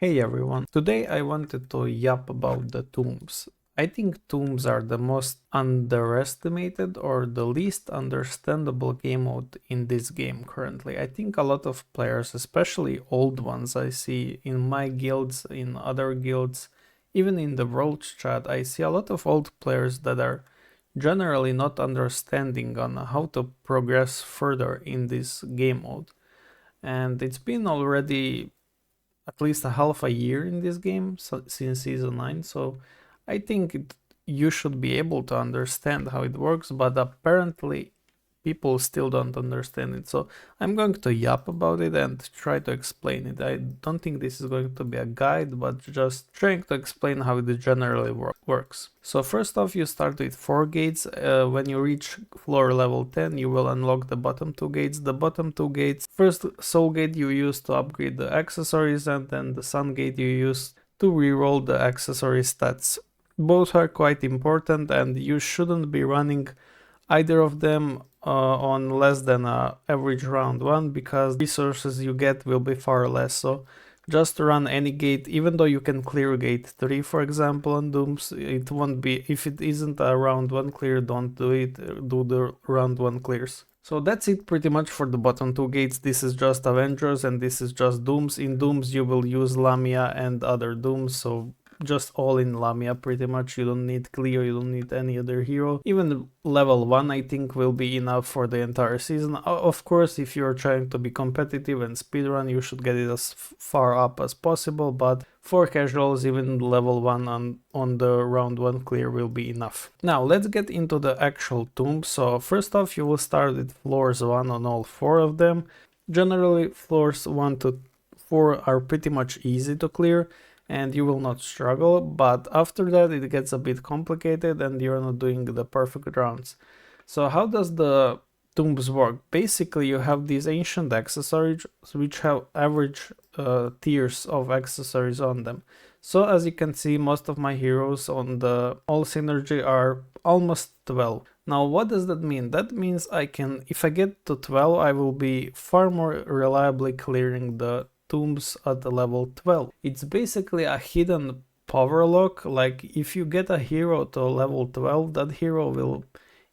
Hey everyone, today I wanted to yap about the tombs. I think tombs are the most underestimated or the least understandable game mode in this game currently. I think a lot of players, especially old ones I see in my guilds, in other guilds, even in the Worlds chat, I see a lot of old players that are generally not understanding on how to progress further in this game mode. And it's been already at least a half a year in this game since season 9, so I think you should be able to understand how it works, but apparently people still don't understand it. So I'm going to yap about it and try to explain it. I don't think this is going to be a guide, but just trying to explain how it generally works. So first off, you start with 4 gates. When you reach floor level 10, you will unlock the bottom 2 gates. The bottom 2 gates, first soul gate you use to upgrade the accessories, and then the sun gate you use to reroll the accessory stats. Both are quite important, and you shouldn't be running either of them on less than average round 1, because resources you get will be far less. So just run any gate, even though you can clear gate 3 for example on Dooms. It won't be, if it isn't a round 1 clear, don't do it, do the round 1 clears. So that's it pretty much for the bottom 2 gates. This is just Avengers and this is just Dooms. In Dooms you will use Lamia and other Dooms, so just all in Lamia pretty much. You don't need Cleo, you don't need any other hero. Even level 1 I think will be enough for the entire season. Of course, if you're trying to be competitive and speedrun, you should get it as far up as possible, but for casuals, even level 1 on the round 1 clear will be enough. Now let's get into the actual tomb. So first off, you will start with floors 1 on all 4 of them. Generally floors 1 to 4 are pretty much easy to clear and you will not struggle, but after that it gets a bit complicated and you're not doing the perfect rounds. So how does the tombs work? Basically you have these ancient accessories which have average tiers of accessories on them. So as you can see, most of my heroes on the all synergy are almost 12. Now what does that mean? That means I can, if I get to 12, I will be far more reliably clearing the tombs at the level 12. It's basically a hidden power lock. Like if you get a hero to level 12, that hero will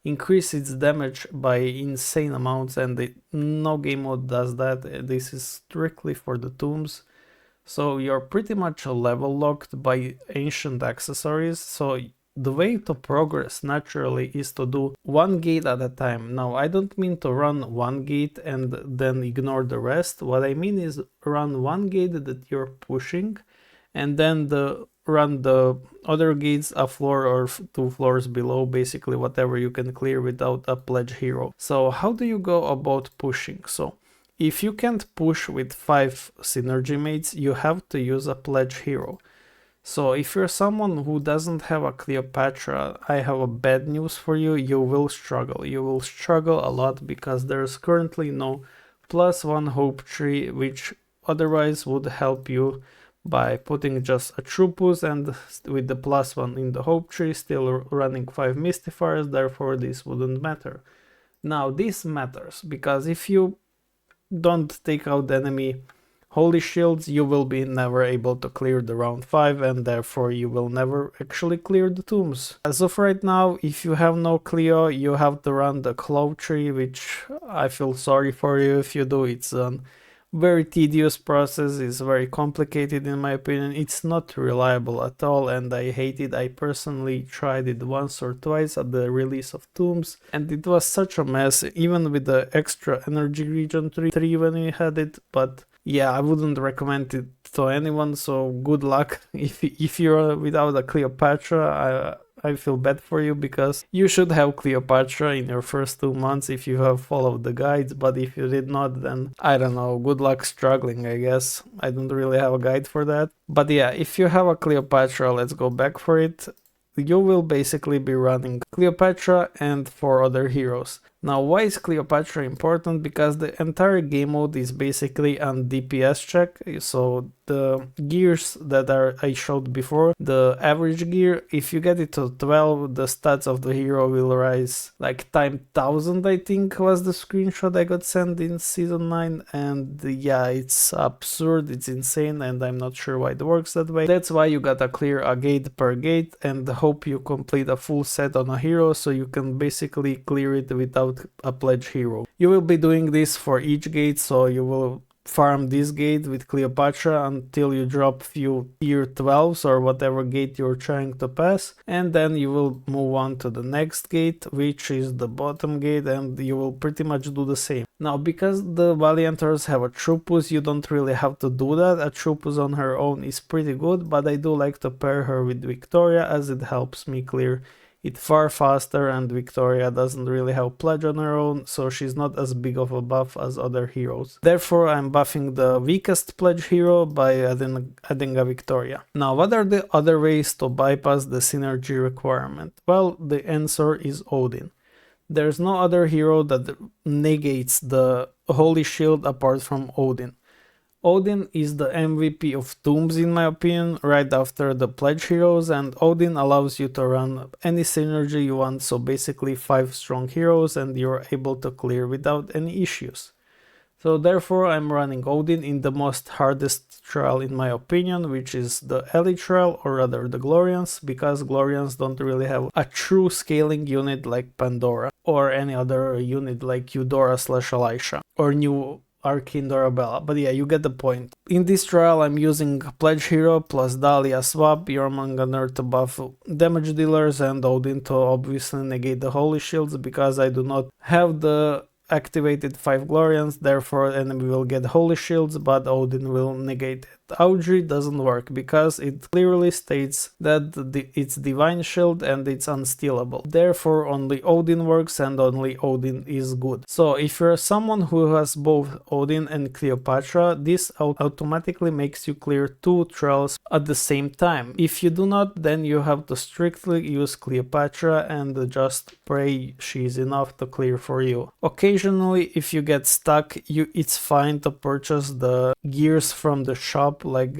increase its damage by insane amounts, and no game mode does that. This is strictly for the tombs. So you're pretty much level locked by ancient accessories. So the way to progress naturally is to do one gate at a time. Now I don't mean to run one gate and then ignore the rest. What I mean is run one gate that you're pushing and then run the other gates a floor or 2 floors below, basically whatever you can clear without a pledge hero. So how do you go about pushing? So if you can't push with 5 synergy mates, you have to use a pledge hero. So if you're someone who doesn't have a Cleopatra, I have a bad news for you. You will struggle. You will struggle a lot because there's currently no +1 hope tree, which otherwise would help you by putting just a Trupus and with the +1 in the hope tree, still running 5 Mystifiers, therefore this wouldn't matter. Now this matters because if you don't take out the enemy Holy Shields, you will be never able to clear the round 5 and therefore you will never actually clear the tombs. As of right now, if you have no Cleo, you have to run the Claw tree, which I feel sorry for you if you do. It's a very tedious process, it's very complicated in my opinion, it's not reliable at all and I hate it. I personally tried it once or twice at the release of Tombs and it was such a mess, even with the extra energy region 3 when we had it, but yeah, I wouldn't recommend it to anyone, so good luck. If you're without a Cleopatra, I feel bad for you because you should have Cleopatra in your first 2 months if you have followed the guides, but if you did not, then I don't know, good luck struggling, I guess. I don't really have a guide for that. But yeah, if you have a Cleopatra, let's go back for it. You will basically be running Cleopatra and 4 other heroes. Now why is Cleopatra important? Because the entire game mode is basically on DPS check, so the gears that I showed before, the average gear, if you get it to 12, the stats of the hero will rise like time 1000, I think was the screenshot I got sent in season 9, and yeah, it's absurd, it's insane, and I'm not sure why it works that way. That's why you gotta clear a gate per gate and hope you complete a full set on a hero, so you can basically clear it without a pledge hero. You will be doing this for each gate, so you will farm this gate with Cleopatra until you drop few tier 12s or whatever gate you're trying to pass, and then you will move on to the next gate, which is the bottom gate, and you will pretty much do the same. Now, because the Valianters have a Trupus, you don't really have to do that. A Trupus on her own is pretty good, but I do like to pair her with Victoria as it helps me clear it far faster, and Victoria doesn't really have pledge on her own, so she's not as big of a buff as other heroes. Therefore, I'm buffing the weakest pledge hero by adding a Victoria. Now, what are the other ways to bypass the synergy requirement? Well, the answer is Odin. There's no other hero that negates the Holy Shield apart from Odin. Odin is the MVP of Tombs in my opinion, right after the pledge heroes, and Odin allows you to run any synergy you want, so basically 5 strong heroes and you're able to clear without any issues. So therefore I'm running Odin in the most hardest trial in my opinion, which is the Elite trial, or rather the Glorians, because Glorians don't really have a true scaling unit like Pandora, or any other unit like Eudora / Elisha, or new Arcane Dorabella, but yeah, you get the point. In this trial I'm using Pledge Hero plus Dahlia swap, Jormungandr to buff damage dealers, and Odin to obviously negate the Holy Shields, because I do not have the activated 5 Glorians, therefore enemy will get Holy Shields, but Odin will negate it. Audrey doesn't work because it clearly states that it's Divine Shield and it's unstealable. Therefore only Odin works and only Odin is good. So if you're someone who has both Odin and Cleopatra, this automatically makes you clear 2 trials at the same time. If you do not, then you have to strictly use Cleopatra and just pray she's enough to clear for you. Occasionally, if you get stuck, it's fine to purchase the gears from the shop, like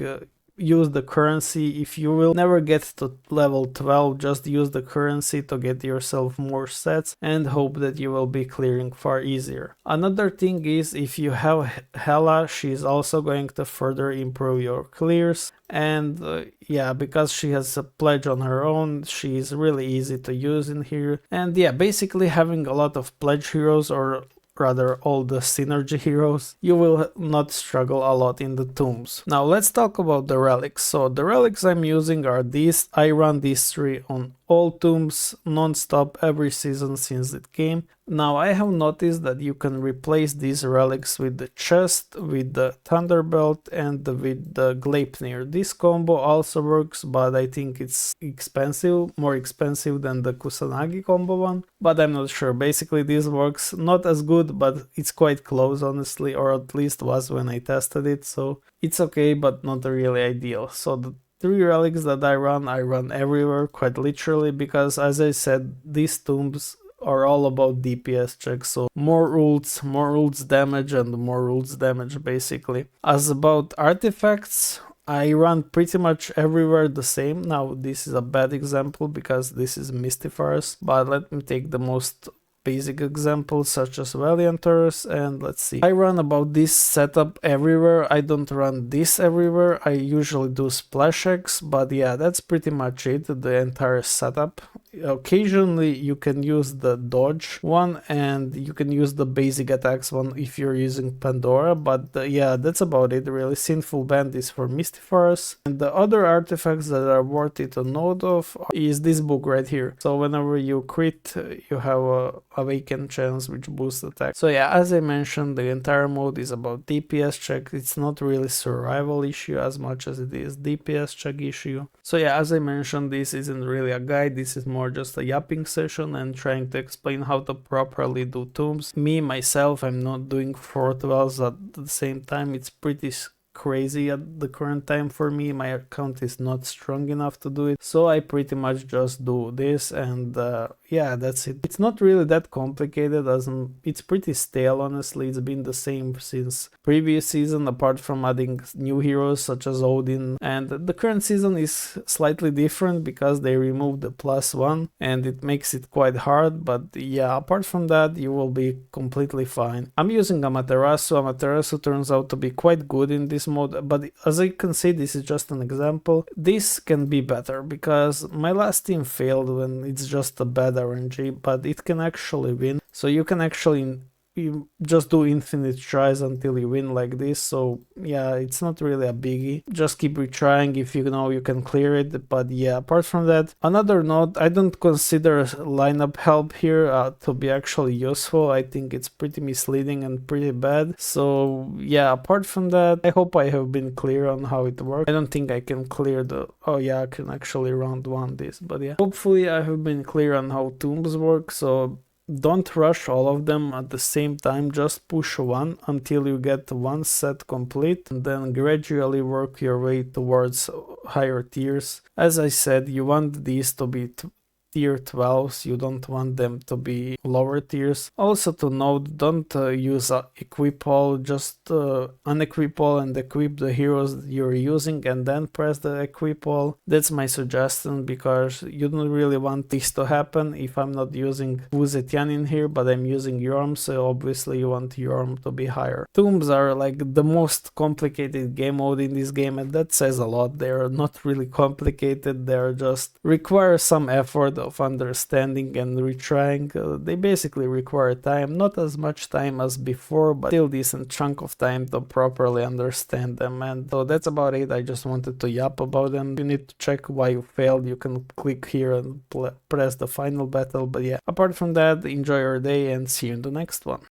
use the currency. If you will never get to level 12, just use the currency to get yourself more sets and hope that you will be clearing far easier. Another thing is, if you have Hela, she's also going to further improve your clears, and yeah, because she has a pledge on her own, she's really easy to use in here. And yeah, basically having a lot of pledge heroes, or rather all the synergy heroes, you will not struggle a lot in the tombs. Now let's talk about the relics. So the relics I'm using are these. I run these 3 on all tombs non-stop every season since it came. Now I have noticed that you can replace these relics with the chest, with the Thunderbelt, and with the Gleipnir. This combo also works, but I think it's expensive, more expensive than the Kusanagi combo one, but I'm not sure. Basically this works not as good, but it's quite close honestly, or at least was when I tested it, so it's okay, but not really ideal. So the 3 relics that I run everywhere, quite literally, because as I said, these tombs are all about DPS checks, so more ults damage and more ults damage basically. As about artifacts, I run pretty much everywhere the same. Now this is a bad example because this is Mystifiers, but let me take the most basic examples such as Valianters, and let's see. I run about this setup everywhere. I don't run this everywhere. I usually do Splash X, but yeah, that's pretty much it, the entire setup. Occasionally you can use the dodge one, and you can use the basic attacks one if you're using Pandora, but yeah, that's about it really. Sinful Band is for Mystifiers, and the other artifacts that are worth it to note of is this book right here. So whenever you crit, you have a awaken chance which boosts attack. So yeah, as I mentioned, the entire mode is about DPS check. It's not really survival issue as much as it is DPS check issue. So yeah, as I mentioned, this isn't really a guide, this is more just a yapping session and trying to explain how to properly do tombs. Me, myself, I'm not doing 4 12s at the same time. It's pretty crazy at the current time for me. My account is not strong enough to do it, so I pretty much just do this, and yeah, that's it. It's not really that complicated, as it's pretty stale, honestly. It's been the same since previous season, apart from adding new heroes such as Odin, and the current season is slightly different because they removed the +1 and it makes it quite hard, but yeah, apart from that you will be completely fine. I'm using Amaterasu. Amaterasu turns out to be quite good in this mode, but as you can see, this is just an example. This can be better because my last team failed when it's just a bad RNG, but it can actually win. So you can actually just do infinite tries until you win like this. So yeah, it's not really a biggie. Just keep retrying if you know you can clear it. But yeah, apart from that, another note, I don't consider lineup help here to be actually useful. I think it's pretty misleading and pretty bad. So yeah, apart from that, I hope I have been clear on how it works. I don't think I can clear the... oh yeah, I can actually round 1 this, but yeah, hopefully I have been clear on how tombs work. So don't rush all of them at the same time, just push one until you get one set complete, and then gradually work your way towards higher tiers. As I said, you want these to be tier 12s, you don't want them to be lower tiers. Also to note, don't use equip all, just unequip all and equip the heroes you're using and then press the equip all. That's my suggestion, because you don't really want this to happen. If I'm not using Vuzetian in here, but I'm using Yorm, so obviously you want Yorm to be higher. Tombs are like the most complicated game mode in this game, and that says a lot. They're not really complicated, they're just require some effort of understanding and retrying. They basically require time, not as much time as before, but still decent chunk of time to properly understand them. And so that's about it. I just wanted to yap about them. If you need to check why you failed, you can click here and press the final battle. But yeah, apart from that, enjoy your day and see you in the next one.